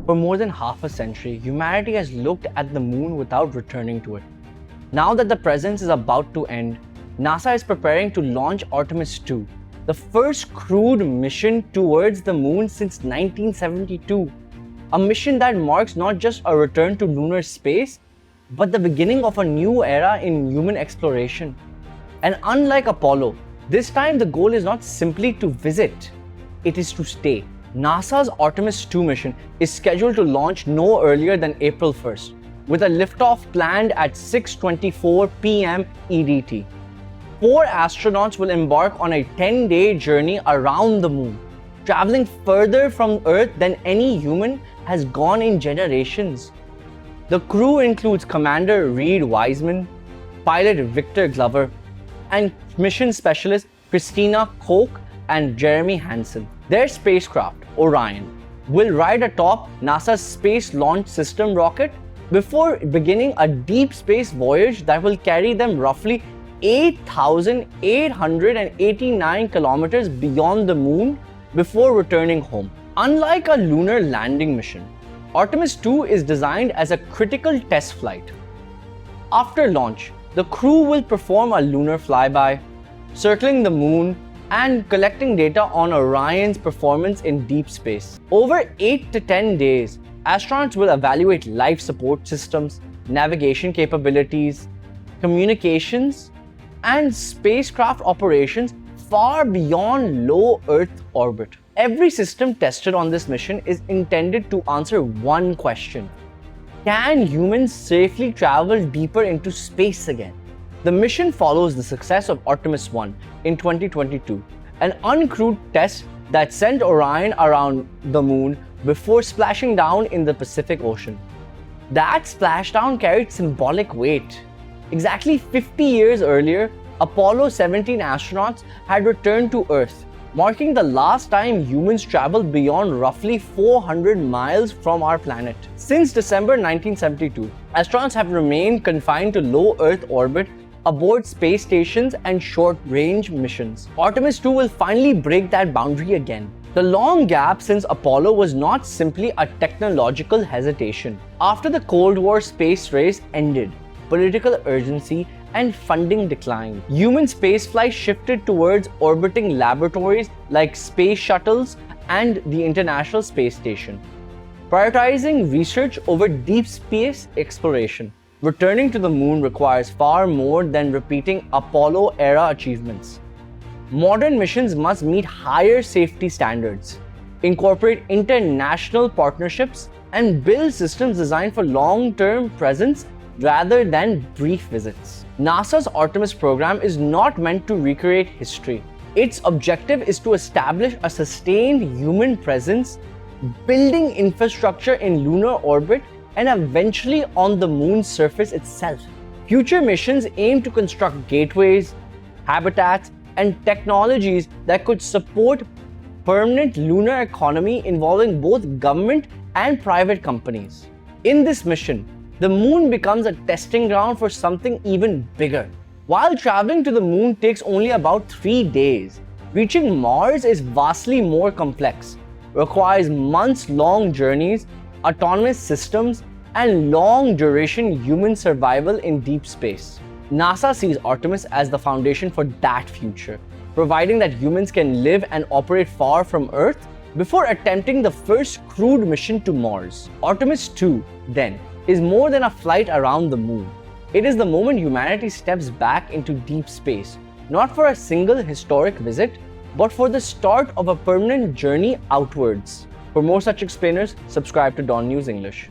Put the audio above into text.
For more than half a century, humanity has looked at the moon without returning to it. Now that the presence is about to end, NASA is preparing to launch Artemis II, the first crewed mission towards the moon since 1972. A mission that marks not just a return to lunar space, but the beginning of a new era in human exploration. And unlike Apollo, this time the goal is not simply to visit, it is to stay. NASA's Artemis II mission is scheduled to launch no earlier than April 1st, with a liftoff planned at 6:24 p.m. EDT. 4 astronauts will embark on a 10-day journey around the moon, traveling further from Earth than any human has gone in generations. The crew includes Commander Reed Wiseman, pilot Victor Glover, and mission specialist Christina Koch and Jeremy Hansen. Their spacecraft, Orion, will ride atop NASA's Space Launch System rocket before beginning a deep space voyage that will carry them roughly 8,889 kilometers beyond the moon before returning home. Unlike a lunar landing mission, Artemis II is designed as a critical test flight. After launch, the crew will perform a lunar flyby, circling the moon and collecting data on Orion's performance in deep space. Over 8 to 10 days, astronauts will evaluate life support systems, navigation capabilities, communications, and spacecraft operations far beyond low Earth orbit. Every system tested on this mission is intended to answer one question: can humans safely travel deeper into space again? The mission follows the success of Artemis I in 2022, an uncrewed test that sent Orion around the moon before splashing down in the Pacific Ocean. That splashdown carried symbolic weight. Exactly 50 years earlier, Apollo 17 astronauts had returned to Earth, marking the last time humans traveled beyond roughly 400 miles from our planet. Since December 1972, astronauts have remained confined to low Earth orbit aboard space stations and short-range missions. Artemis II will finally break that boundary again. The long gap since Apollo was not simply a technological hesitation. After the Cold War space race ended, political urgency and funding declined. Human spaceflight shifted towards orbiting laboratories like space shuttles and the International Space Station, prioritizing research over deep space exploration. Returning to the moon requires far more than repeating Apollo-era achievements. Modern missions must meet higher safety standards, incorporate international partnerships, and build systems designed for long-term presence rather than brief visits. NASA's Artemis program is not meant to recreate history. Its objective is to establish a sustained human presence, building infrastructure in lunar orbit, and eventually on the moon's surface itself. Future missions aim to construct gateways, habitats, and technologies that could support permanent lunar economy involving both government and private companies. In this mission, the moon becomes a testing ground for something even bigger. While traveling to the moon takes only about 3 days, reaching Mars is vastly more complex, requires months-long journeys, autonomous systems, and long-duration human survival in deep space. NASA sees Artemis as the foundation for that future, providing that humans can live and operate far from Earth before attempting the first crewed mission to Mars. Artemis II, then, is more than a flight around the moon. It is the moment humanity steps back into deep space, not for a single historic visit, but for the start of a permanent journey outwards. For more such explainers, subscribe to DawnNews English.